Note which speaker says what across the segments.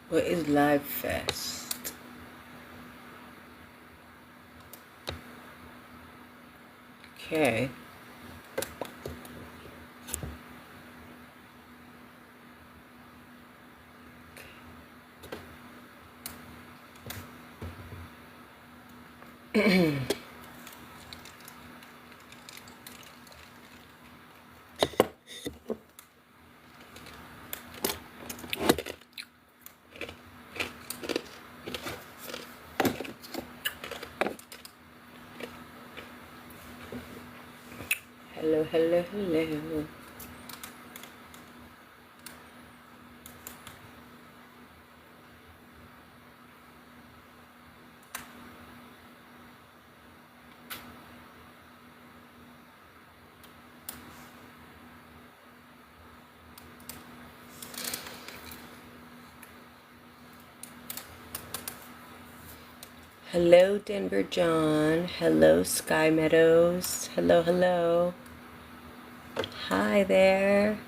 Speaker 1: What is Live Fest? Okay. Hello, hello, hello. Hello, Denver John. Hello, Sky Meadows. Hello, hello. Hi there.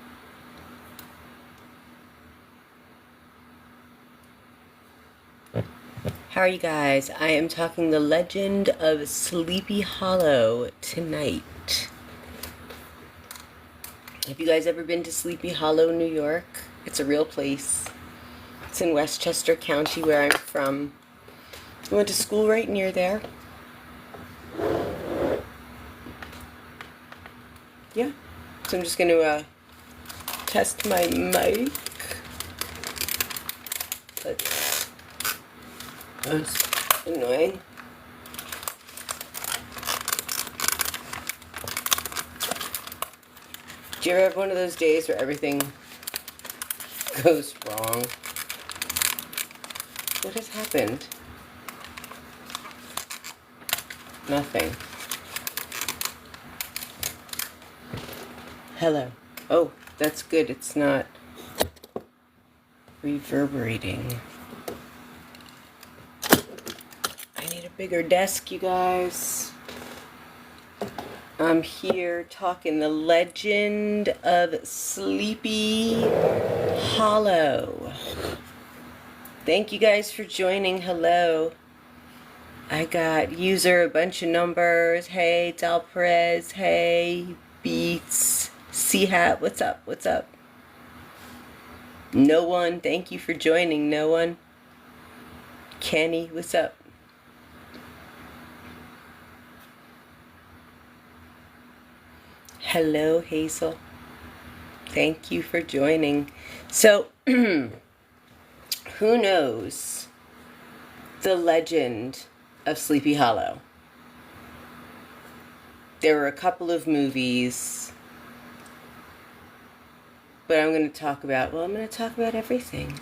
Speaker 1: How are you guys? I am talking the legend of Sleepy Hollow tonight. Have you guys ever been to Sleepy Hollow, New York? It's a real place. It's in Westchester County, where I'm from. I went to school right near there. Yeah. So I'm just going to test my mic. That's annoying. Do you ever have one of those days where everything goes wrong? What has happened? Nothing. Hello. Oh, that's good. It's not reverberating. I need a bigger desk, you guys. I'm here talking the legend of Sleepy Hollow. Thank you guys for joining. Hello. I got user a bunch of numbers. Hey, Del Perez. Hey, Beats. C-Hat. What's up? What's up? No one. Thank you for joining. No one. Kenny. What's up? Hello, Hazel. Thank you for joining. So, who knows the legend of Sleepy Hollow? There were a couple of movies, but I'm going to talk about everything.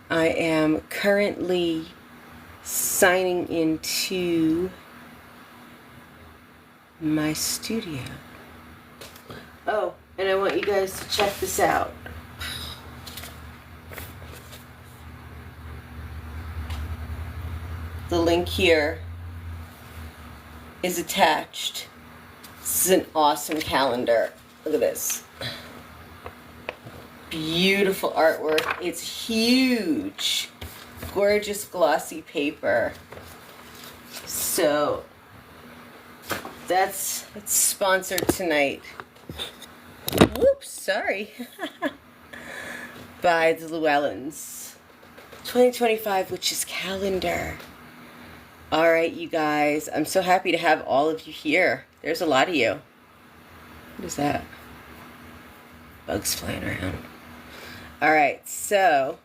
Speaker 1: I am currently signing into my studio. Oh, and I want you guys to check this out. The link here is attached. This is an awesome calendar. Look at this. Beautiful artwork. It's huge. Gorgeous glossy paper. So that's sponsored tonight. Whoops, sorry. By the Llewellyns. 2025 Witches Calendar. Alright, you guys. I'm so happy to have all of you here. There's a lot of you. What is that? Bugs flying around. Alright, so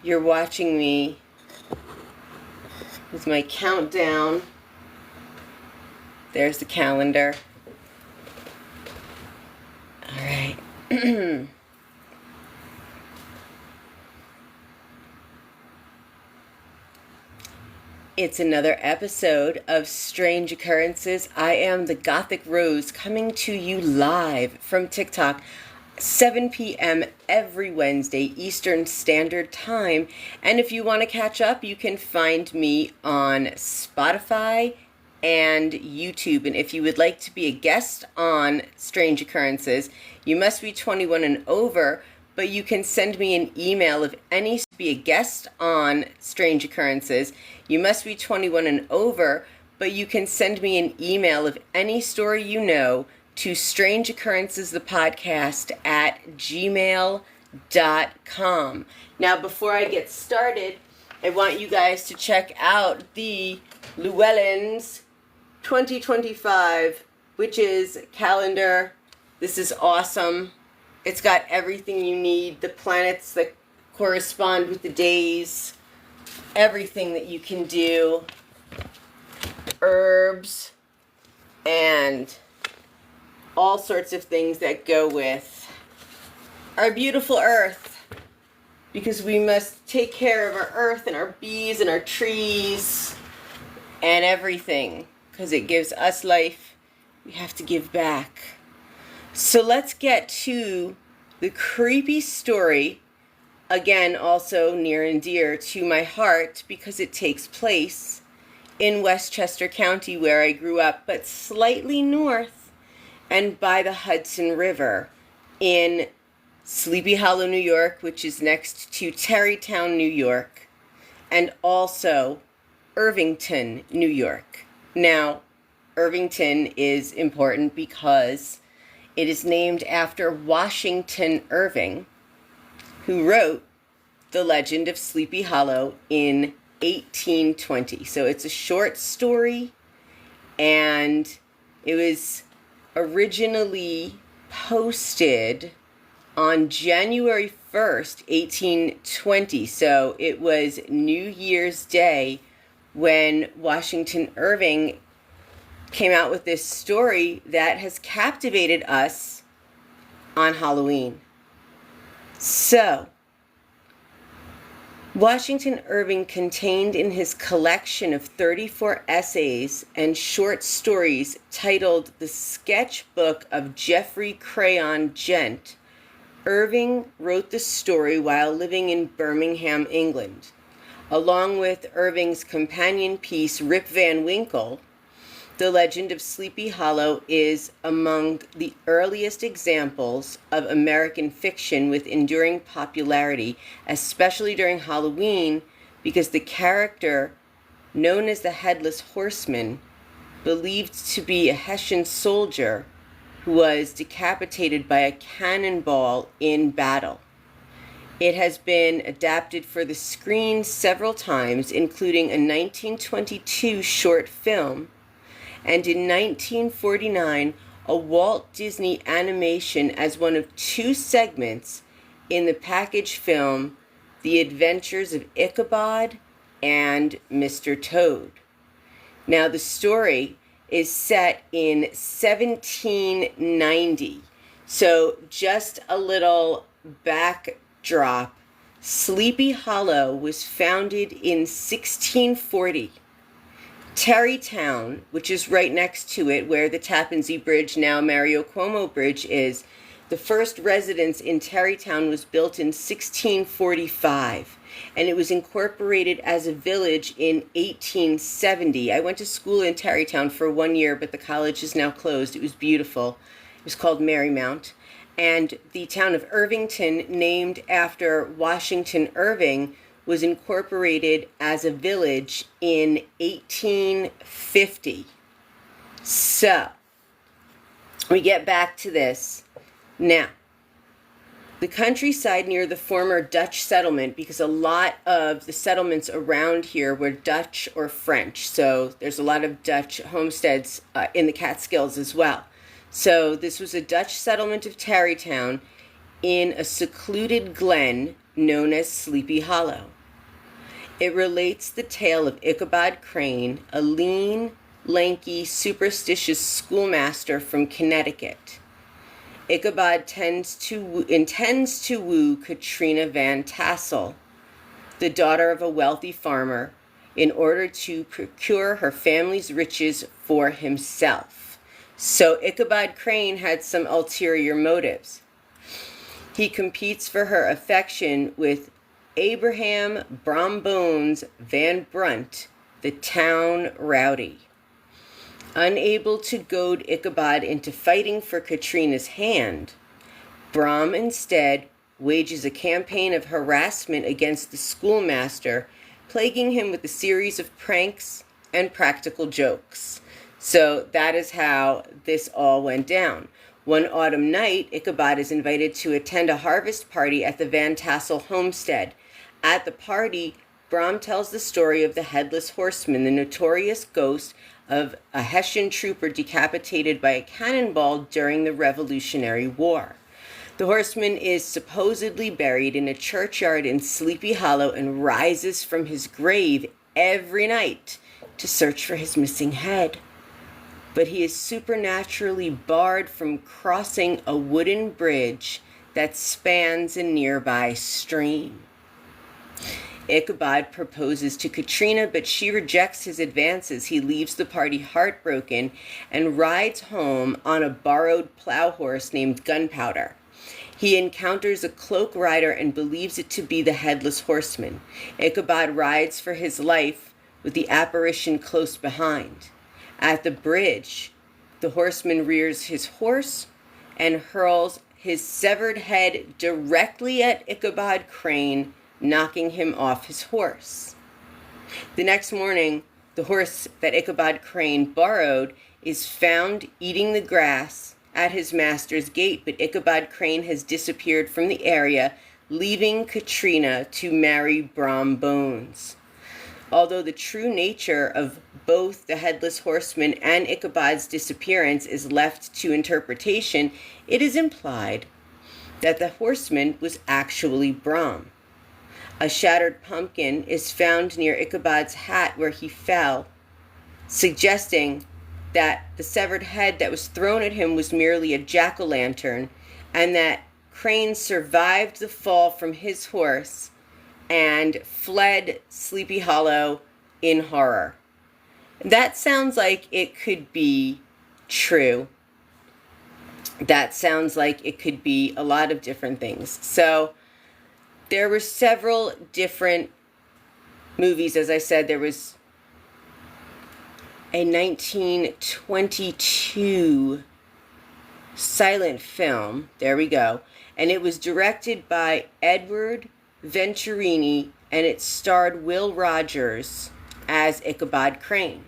Speaker 1: you're watching me with my countdown. There's the calendar. Alright. It's another episode of Strange Occurrences. I am the Gothic Rose, coming to you live from TikTok, 7 p.m. every Wednesday Eastern Standard Time. And if you want to catch up, you can find me on Spotify and YouTube. And if you would like to be a guest on Strange Occurrences, you must be 21 and over. but you can send me an email if any to be a guest on Strange Occurrences. You must be 21 and over, but you can send me an email of any story you know to strangeoccurrencesthepodcast@gmail.com. Now, before I get started, I want you guys to check out the Llewellyn's 2025 Witches calendar. This is awesome. It's got everything you need, the planets that correspond with the days, everything that you can do, herbs, and all sorts of things that go with our beautiful earth, because we must take care of our earth and our bees and our trees and everything, because it gives us life. We have to give back. So let's get to the creepy story, again also near and dear to my heart because it takes place in Westchester County where I grew up, but slightly north and by the Hudson River in Sleepy Hollow, New York, which is next to Tarrytown, New York, and also Irvington, New York. Now, Irvington is important because it is named after Washington Irving, who wrote The Legend of Sleepy Hollow in 1820. So it's a short story, and it was originally posted on January 1st, 1820. So it was New Year's Day when Washington Irving came out with this story that has captivated us on Halloween. So, Washington Irving contained in his collection of 34 essays and short stories titled The Sketchbook of Geoffrey Crayon Gent. Irving wrote the story while living in Birmingham, England. Along with Irving's companion piece, Rip Van Winkle, The Legend of Sleepy Hollow is among the earliest examples of American fiction with enduring popularity, especially during Halloween, because the character, known as the Headless Horseman, believed to be a Hessian soldier who was decapitated by a cannonball in battle. It has been adapted for the screen several times, including a 1922 short film, and in 1949, a Walt Disney animation as one of two segments in the package film The Adventures of Ichabod and Mr. Toad. Now, the story is set in 1790. So, just a little backdrop. Sleepy Hollow was founded in 1640. Tarrytown, which is right next to it, where the Tappan Zee Bridge, now Mario Cuomo Bridge, is, the first residence in Tarrytown was built in 1645, and it was incorporated as a village in 1870. I went to school in Tarrytown for 1 year, but the college is now closed. It was beautiful. It was called Marymount. And the town of Irvington, named after Washington Irving, was incorporated as a village in 1850. So, we get back to this. Now, the countryside near the former Dutch settlement, because a lot of the settlements around here were Dutch or French, so there's a lot of Dutch homesteads in the Catskills as well. So this was a Dutch settlement of Tarrytown in a secluded glen known as Sleepy Hollow. It relates the tale of Ichabod Crane, a lean, lanky, superstitious schoolmaster from Connecticut. Ichabod intends to woo Katrina Van Tassel, the daughter of a wealthy farmer, in order to procure her family's riches for himself. So Ichabod Crane had some ulterior motives. He competes for her affection with Abraham Brombones Van Brunt, the town rowdy. Unable to goad Ichabod into fighting for Katrina's hand, Brom instead wages a campaign of harassment against the schoolmaster, plaguing him with a series of pranks and practical jokes. So that is how this all went down. One autumn night, Ichabod is invited to attend a harvest party at the Van Tassel homestead. At the party, Brom tells the story of the Headless Horseman, the notorious ghost of a Hessian trooper decapitated by a cannonball during the Revolutionary War. The horseman is supposedly buried in a churchyard in Sleepy Hollow and rises from his grave every night to search for his missing head. But he is supernaturally barred from crossing a wooden bridge that spans a nearby stream. Ichabod proposes to Katrina, but she rejects his advances. He leaves the party heartbroken and rides home on a borrowed plow horse named Gunpowder. He encounters a cloak rider and believes it to be the Headless Horseman. Ichabod rides for his life with the apparition close behind. At the bridge, the horseman rears his horse and hurls his severed head directly at Ichabod Crane, knocking him off his horse. The next morning, the horse that Ichabod Crane borrowed is found eating the grass at his master's gate, but Ichabod Crane has disappeared from the area, leaving Katrina to marry Brom Bones. Although the true nature of both the Headless Horseman and Ichabod's disappearance is left to interpretation, it is implied that the horseman was actually Brom. A shattered pumpkin is found near Ichabod's hat where he fell, suggesting that the severed head that was thrown at him was merely a jack-o'-lantern, and that Crane survived the fall from his horse and fled Sleepy Hollow in horror. That sounds like it could be true. That sounds like it could be a lot of different things. So there were several different movies. As I said, there was a 1922 silent film. There we go. And it was directed by Edward Venturini, and it starred Will Rogers as Ichabod Crane.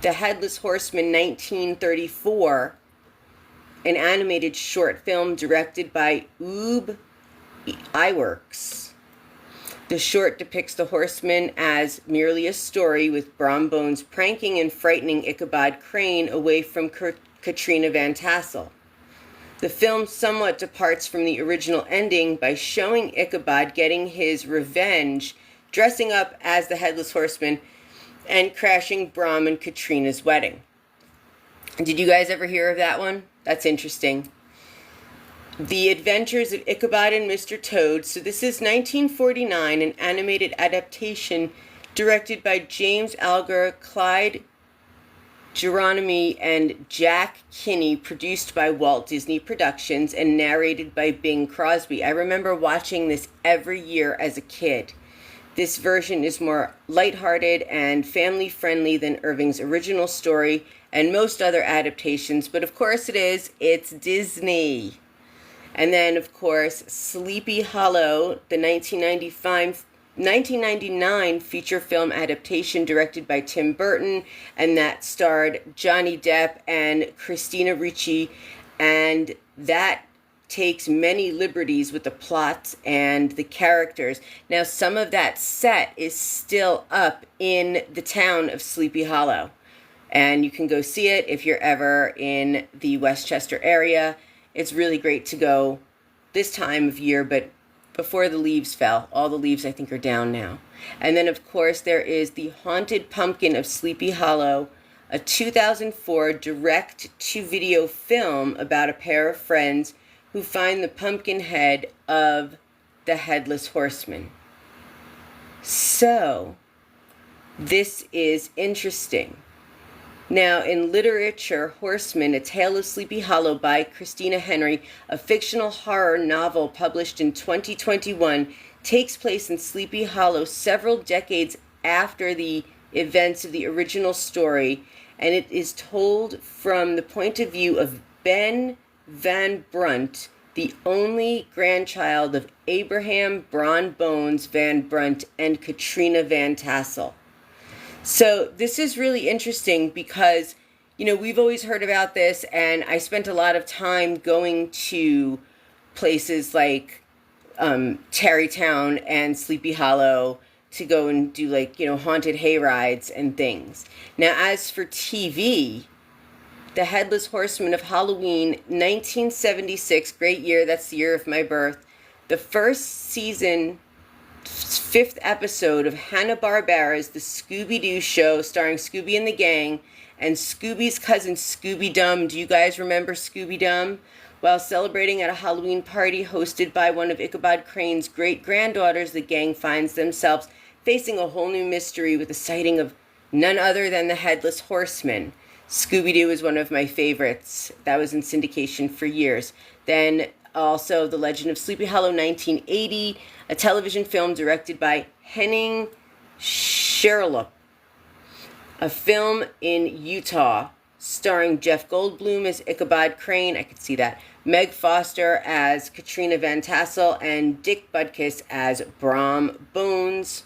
Speaker 1: The Headless Horseman, 1934, an animated short film directed by Ub Iwerks. The short depicts the horseman as merely a story, with Brom Bones pranking and frightening Ichabod Crane away from Katrina Van Tassel. The film somewhat departs from the original ending by showing Ichabod getting his revenge, dressing up as the Headless Horseman, and crashing Brom and Katrina's wedding. Did you guys ever hear of that one? That's interesting. The Adventures of Ichabod and Mr. Toad. So this is 1949, an animated adaptation directed by James Alger, Clyde Geronimi, and Jack Kinney, produced by Walt Disney Productions, and narrated by Bing Crosby. I remember watching this every year as a kid. This version is more lighthearted and family-friendly than Irving's original story and most other adaptations, but of course it's Disney. And then, of course, Sleepy Hollow, the 1999 feature film adaptation directed by Tim Burton, and that starred Johnny Depp and Christina Ricci, and that takes many liberties with the plot and the characters. Now, some of that set is still up in the town of Sleepy Hollow, and you can go see it if you're ever in the Westchester area. It's really great to go this time of year, but before the leaves fell. All the leaves, I think, are down now. And then, of course, there is The Haunted Pumpkin of Sleepy Hollow, a 2004 direct-to-video film about a pair of friends who find the pumpkin head of the Headless Horseman. So, this is interesting. Now, in literature, Horseman, A Tale of Sleepy Hollow by Christina Henry, a fictional horror novel published in 2021, takes place in Sleepy Hollow several decades after the events of the original story, and it is told from the point of view of Ben Van Brunt, the only grandchild of Abraham Braun Bones Van Brunt and Katrina Van Tassel. So this is really interesting because, you know, we've always heard about this, and I spent a lot of time going to places like Tarrytown and Sleepy Hollow to go and do, like, you know, haunted hay rides and things. Now, as for TV, The Headless Horseman of Halloween, 1976, great year, that's the year of my birth. The first season, 5th episode of Hanna-Barbera's The Scooby-Doo Show, starring Scooby and the Gang, and Scooby's cousin Scooby-Dum. Do you guys remember Scooby-Dum? While celebrating at a Halloween party hosted by one of Ichabod Crane's great-granddaughters, the gang finds themselves facing a whole new mystery with the sighting of none other than the Headless Horseman. Scooby-Doo is one of my favorites. That was in syndication for years. Then also The Legend of Sleepy Hollow, 1980, a television film directed by Henning Sherlock. A film in Utah starring Jeff Goldblum as Ichabod Crane. I could see that. Meg Foster as Katrina Van Tassel and Dick Butkus as Brom Bones.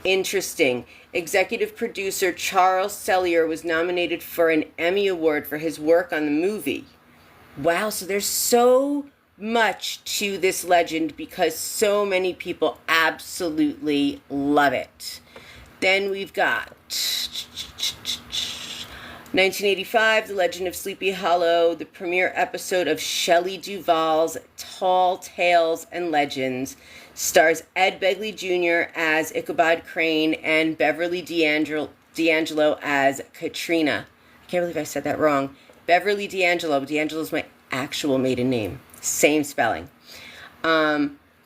Speaker 1: Interesting. Executive producer Charles Sellier was nominated for an Emmy Award for his work on the movie. Wow, so there's so much to this legend because so many people absolutely love it. Then we've got 1985, The Legend of Sleepy Hollow, the premiere episode of Shelley Duvall's Tall Tales and Legends, stars Ed Begley Jr. as Ichabod Crane and Beverly D'Angelo as Katrina. I can't believe I said that wrong. Beverly D'Angelo. D'Angelo's my actual maiden name. Same spelling.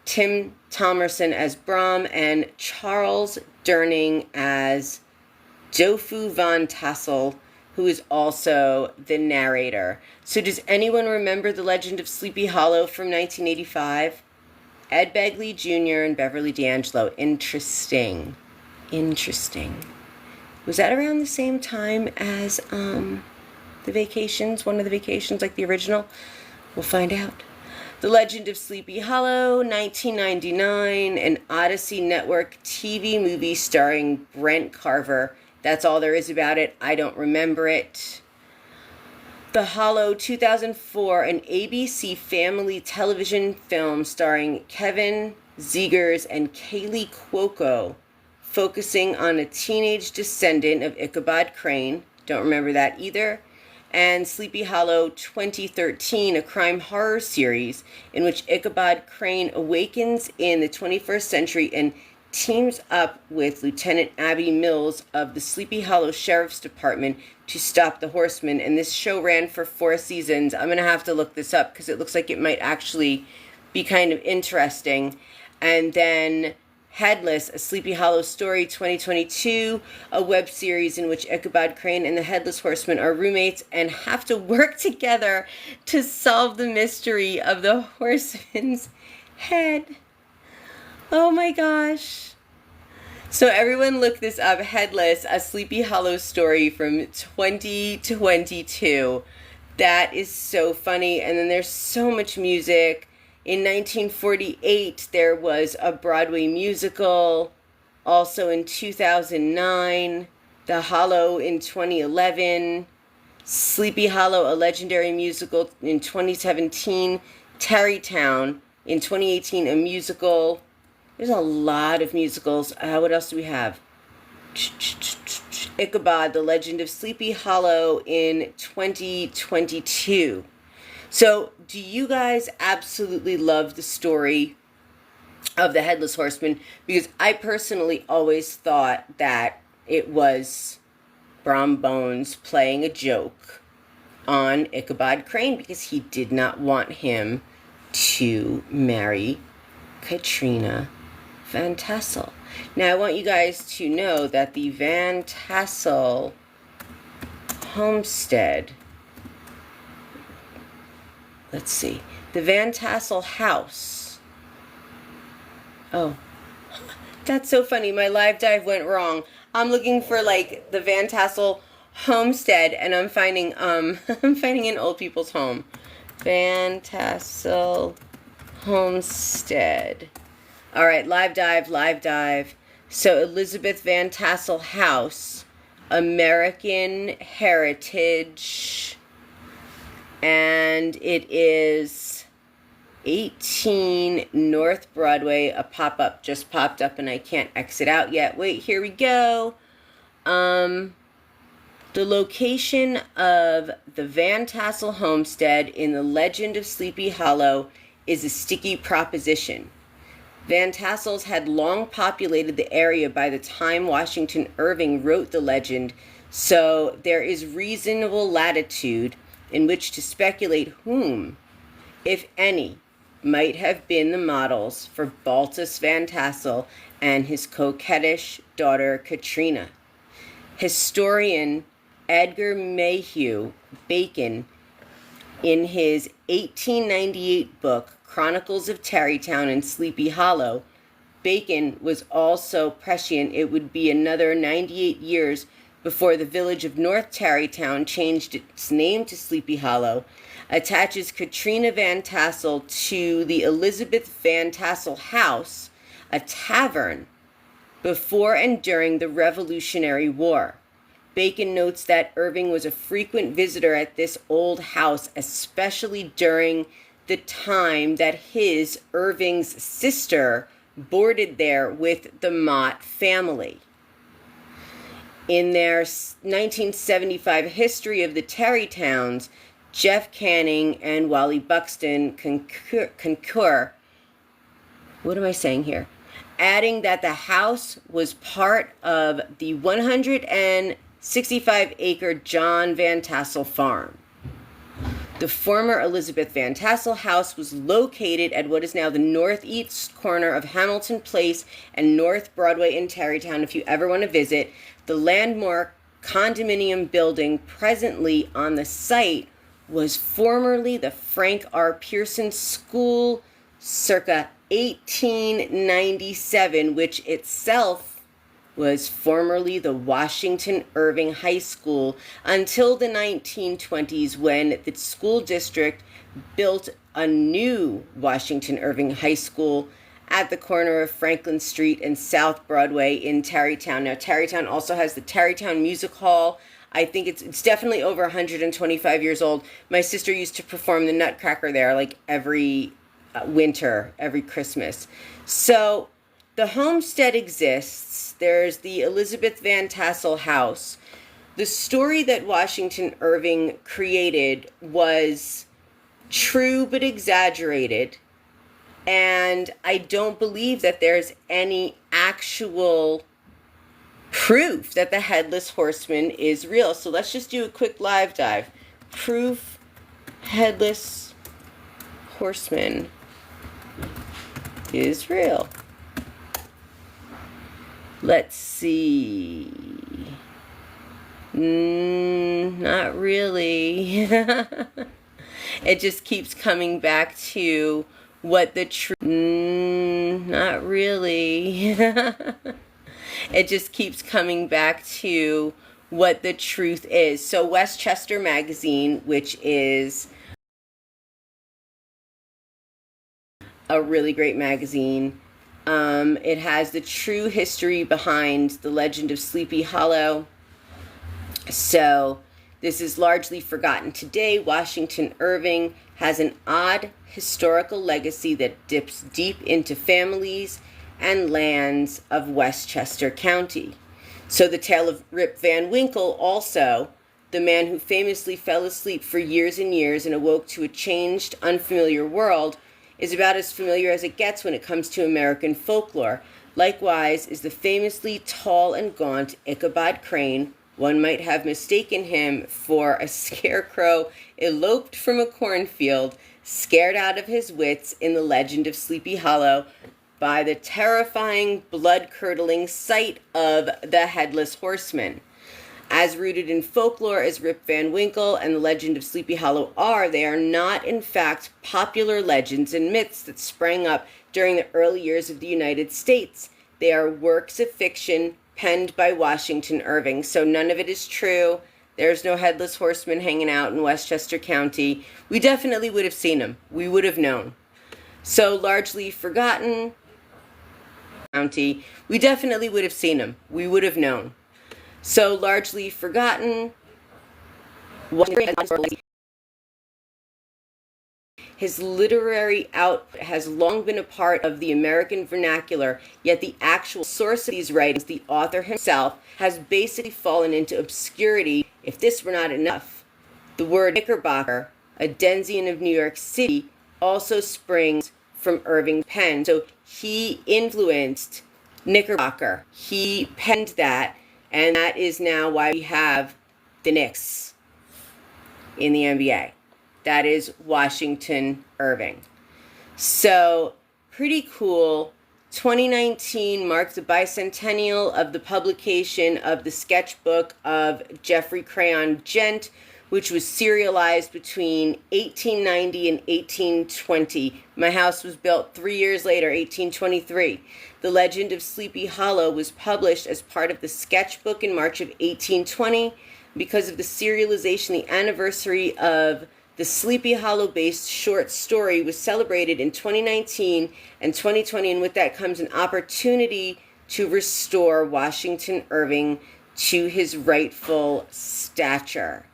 Speaker 1: Tim Thomerson as Brom and Charles Durning as Dofu Van Tassel, who is also the narrator. So does anyone remember The Legend of Sleepy Hollow from 1985? Ed Begley Jr. and Beverly D'Angelo. Interesting. Was that around the same time as The Vacations? One of the Vacations, like the original? We'll find out. The Legend of Sleepy Hollow, 1999, an Odyssey Network TV movie starring Brent Carver. That's all there is about it. I don't remember it. The Hollow, 2004, an ABC family television film starring Kevin Zegers and Kaylee Cuoco, focusing on a teenage descendant of Ichabod Crane. Don't remember that either. And Sleepy Hollow, 2013, a crime horror series in which Ichabod Crane awakens in the 21st century and teams up with Lieutenant Abby Mills of the Sleepy Hollow Sheriff's Department to stop the Horseman. And this show ran for 4 seasons. I'm going to have to look this up because it looks like it might actually be kind of interesting. And then Headless, a Sleepy Hollow Story, 2022, a web series in which Ichabod Crane and the Headless Horseman are roommates and have to work together to solve the mystery of the horseman's head. Oh my gosh. So everyone look this up. Headless, a Sleepy Hollow Story from 2022. That is so funny. And then there's so much music. In 1948, there was a Broadway musical. Also in 2009, The Hollow in 2011. Sleepy Hollow, a legendary musical in 2017. Tarrytown in 2018, a musical. There's a lot of musicals. What else do we have? Ichabod, The Legend of Sleepy Hollow in 2022. So, do you guys absolutely love the story of the Headless Horseman? Because I personally always thought that it was Brom Bones playing a joke on Ichabod Crane because he did not want him to marry Katrina Van Tassel. Now, I want you guys to know that the Van Tassel homestead, let's see, the Van Tassel house. Oh, that's so funny. My live dive went wrong. I'm looking for like the Van Tassel homestead, and I'm finding I'm finding an old people's home. Van Tassel Homestead. All right, live dive. So Elizabeth Van Tassel House, American Heritage, and it is 18 North Broadway. A pop-up just popped up and I can't exit out yet. Wait, here we go. The location of the Van Tassel Homestead in the Legend of Sleepy Hollow is a sticky proposition. Van Tassels had long populated the area by the time Washington Irving wrote the legend, so there is reasonable latitude in which to speculate whom, if any, might have been the models for Baltus Van Tassel and his coquettish daughter Katrina. Historian Edgar Mayhew Bacon, in his 1898 book Chronicles of Tarrytown and Sleepy Hollow, Bacon was also prescient it would be another 98 years before the village of North Tarrytown changed its name to Sleepy Hollow, attaches Katrina Van Tassel to the Elizabeth Van Tassel House, a tavern, before and during the Revolutionary War. Bacon notes that Irving was a frequent visitor at this old house, especially during the time that his, Irving's sister, boarded there with the Mott family. In their 1975 history of the Tarrytowns, Jeff Canning and Wally Buxton concur. What am I saying here? Adding that the house was part of the 165-acre John Van Tassel farm. The former Elizabeth Van Tassel house was located at what is now the northeast corner of Hamilton Place and North Broadway in Tarrytown. If you ever want to visit, the landmark condominium building presently on the site was formerly the Frank R. Pearson School circa 1897, which itself was formerly the Washington Irving High School until the 1920s, when the school district built a new Washington Irving High School at the corner of Franklin Street and South Broadway in Tarrytown. Now, Tarrytown also has the Tarrytown Music Hall. I think it's definitely over 125 years old. My sister used to perform the Nutcracker there like every winter, every Christmas. So the homestead exists. There's the Elizabeth Van Tassel house. The story that Washington Irving created was true but exaggerated. And I don't believe that there's any actual proof that the Headless Horseman is real. So let's just do a quick live dive. Proof Headless Horseman is real. Let's see. Not really. It just keeps coming back to what the truth. Not really. It just keeps coming back to what the truth is. So Westchester Magazine, which is a really great magazine, it has the true history behind the legend of Sleepy Hollow. So this is largely forgotten today. Washington Irving has an odd historical legacy that dips deep into families and lands of Westchester County. So the tale of Rip Van Winkle, also the man who famously fell asleep for years and years and awoke to a changed, unfamiliar world, is about as familiar as it gets when it comes to American folklore. Likewise is the famously tall and gaunt Ichabod Crane. One might have mistaken him for a scarecrow eloped from a cornfield, scared out of his wits in the legend of Sleepy Hollow by the terrifying, blood-curdling sight of the Headless Horseman. As rooted in folklore as Rip Van Winkle and the legend of Sleepy Hollow are, they are not, in fact, popular legends and myths that sprang up during the early years of the United States. They are works of fiction penned by Washington Irving. So none of it is true. There's no Headless Horseman hanging out in Westchester County. We definitely would have seen him. We would have known. So largely forgotten county. We definitely would have seen him. We would have known. So largely forgotten. His literary output has long been a part of the American vernacular, yet the actual source of these writings, the author himself, has basically fallen into obscurity. If this were not enough, the word Knickerbocker, a denizen of New York City, also springs from Irving's pen. So he influenced Knickerbocker. He penned that, and that is now why we have the Knicks in the NBA. That is Washington Irving. So, pretty cool. 2019 marked the bicentennial of the publication of the sketchbook of Geoffrey Crayon Gent, which was serialized between 1890 and 1820. My house was built 3 years later, 1823. The Legend of Sleepy Hollow was published as part of the sketchbook in March of 1820. Because of the serialization, the anniversary of the Sleepy Hollow-based short story was celebrated in 2019 and 2020, and with that comes an opportunity to restore Washington Irving to his rightful stature.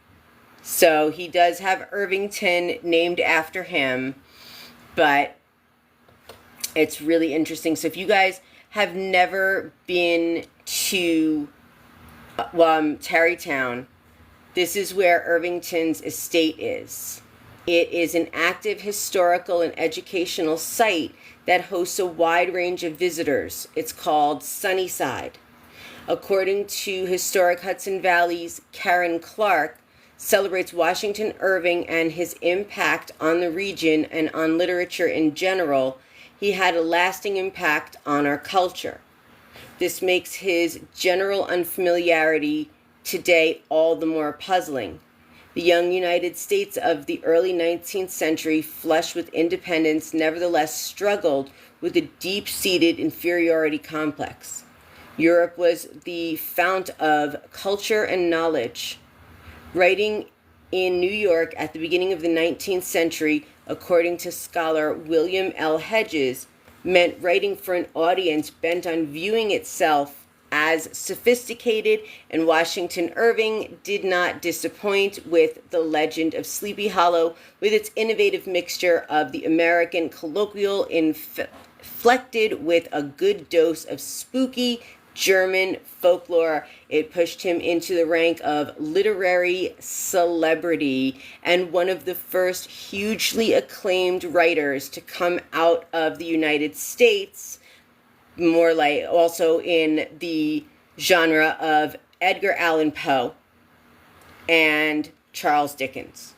Speaker 1: So he does have Irvington named after him, but it's really interesting. So if you guys have never been to Tarrytown, this is where Irvington's estate is. It is an active historical and educational site that hosts a wide range of visitors. It's called Sunnyside. According to Historic Hudson Valley's Karen Clark, celebrates Washington Irving and his impact on the region and on literature in general. He had a lasting impact on our culture. This makes his general unfamiliarity today all the more puzzling. The young United States of the early 19th century, flush with independence, nevertheless struggled with a deep-seated inferiority complex. Europe was the fount of culture and knowledge. Writing in New York at the beginning of the 19th century, according to scholar William L. Hedges, meant writing for an audience bent on viewing itself as sophisticated, and Washington Irving did not disappoint with The Legend of Sleepy Hollow, with its innovative mixture of the American colloquial inflected with a good dose of spooky German folklore. It pushed him into the rank of literary celebrity and one of the first hugely acclaimed writers to come out of the United States, more like also in the genre of Edgar Allan Poe and Charles Dickens.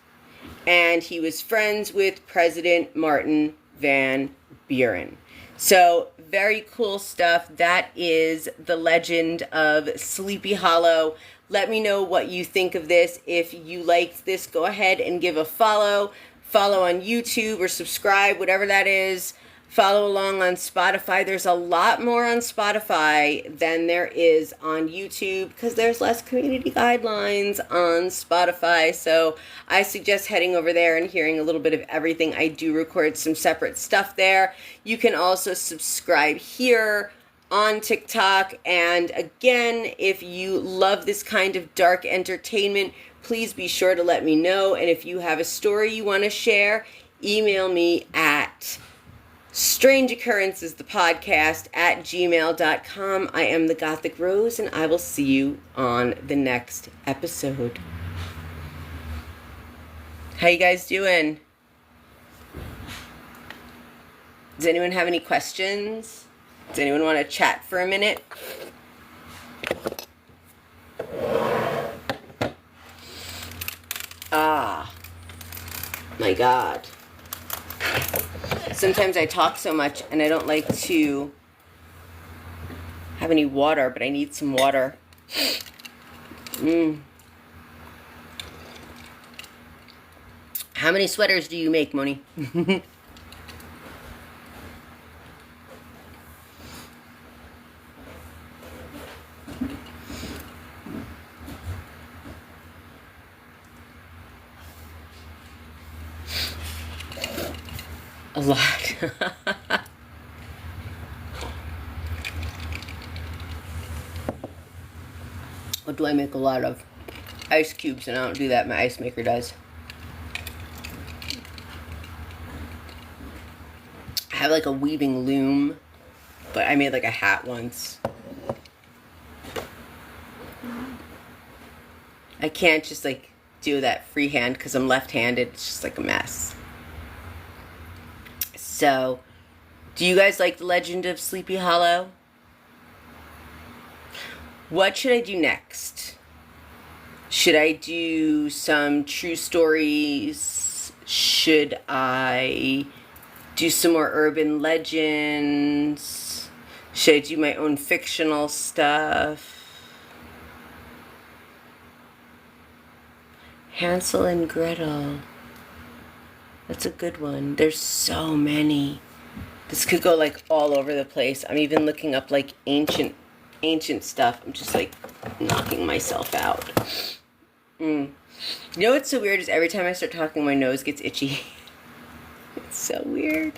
Speaker 1: And he was friends with President Martin Van Buren. So very cool stuff. That is The Legend of Sleepy Hollow. Let me know what you think of this. If you liked this, go ahead and give a follow. Follow on YouTube or subscribe, whatever that is. Follow along on Spotify. There's a lot more on Spotify than there is on YouTube because there's less community guidelines on Spotify. So I suggest heading over there and hearing a little bit of everything. I do record some separate stuff there. You can also subscribe here on TikTok. And again, if you love this kind of dark entertainment, please be sure to let me know. And if you have a story you want to share, email me at Strange Occurrences, the podcast, at gmail.com. I am the Gothic Rose, and I will see you on the next episode. How you guys doing? Does anyone have any questions? Does anyone want to chat for a minute? Ah, my God. Sometimes I talk so much and I don't like to have any water, but I need some water. How many sweaters do you make, Moni? A lot. What do I make a lot of? Ice cubes, and I don't do that. My ice maker does. I have like a weaving loom, but I made like a hat once. I can't just like do that freehand because I'm left-handed. It's just like a mess. So, do you guys like The Legend of Sleepy Hollow? What should I do next? Should I do some true stories? Should I do some more urban legends? Should I do my own fictional stuff? Hansel and Gretel. That's a good one. There's so many. This could go like all over the place. I'm even looking up like ancient stuff. I'm just like knocking myself out. You know what's so weird is every time I start talking, my nose gets itchy. It's so weird.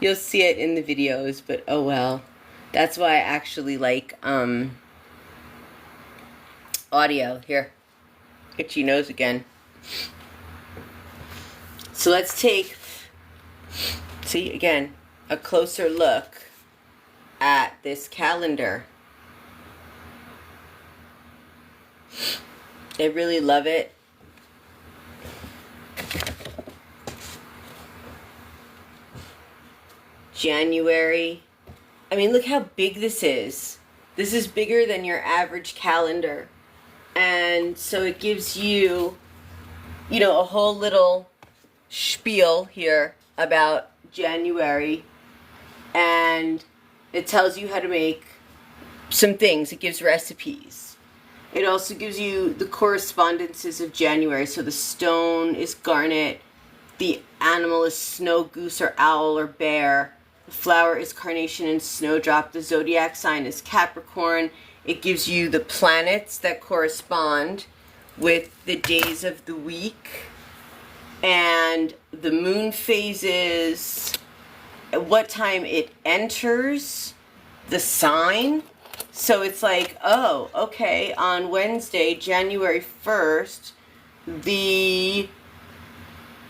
Speaker 1: You'll see it in the videos, but oh well. That's why I actually like audio. Here. Itchy nose again. So let's take, see again, a closer look at this calendar. I really love it. January. I mean, look how big this is. This is bigger than your average calendar. And so it gives you, you know, a whole little spiel here about January. And it tells you how to make some things. It gives recipes. It also gives you the correspondences of January. So the stone is garnet. The animal is snow goose or owl or bear. The flower is carnation and snowdrop. The zodiac sign is Capricorn. It gives you the planets that correspond with the days of the week. And the moon phases. At what time it enters the sign. So it's like, oh, okay, on Wednesday, January 1st,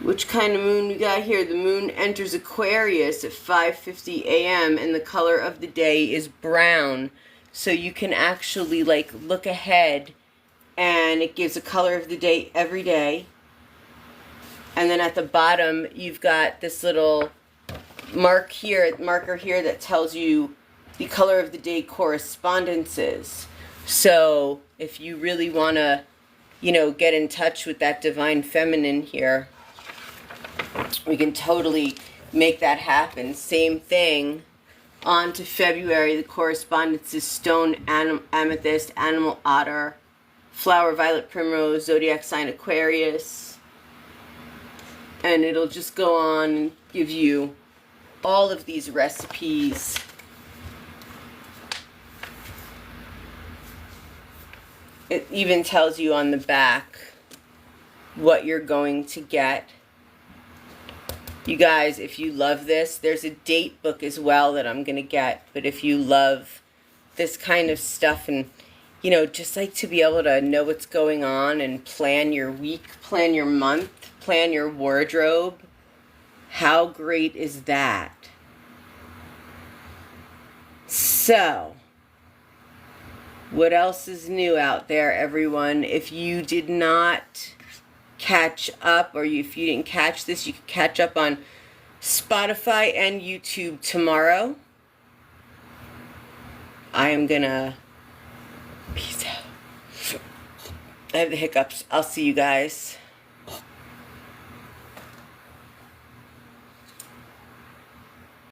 Speaker 1: which kind of moon we got here? The moon enters Aquarius at 5:50 a.m. and the color of the day is brown. So you can actually like look ahead and it gives a color of the day every day. And then at the bottom, you've got this little marker here that tells you the color of the day correspondences. So if you really want to, you know, get in touch with that divine feminine here, we can totally make that happen. Same thing. On to February, the correspondence is stone, amethyst, animal otter, flower, violet, primrose, zodiac sign, Aquarius. And it'll just go on and give you all of these recipes. It even tells you on the back what you're going to get. You guys, if you love this, there's a date book as well that I'm going to get. But if you love this kind of stuff and, you know, just like to be able to know what's going on and plan your week, plan your month, plan your wardrobe, how great is that? So, what else is new out there, everyone? If you did not catch up, or if you didn't catch this, you can catch up on Spotify and YouTube tomorrow. I am gonna peace out. I have the hiccups. I'll see you guys.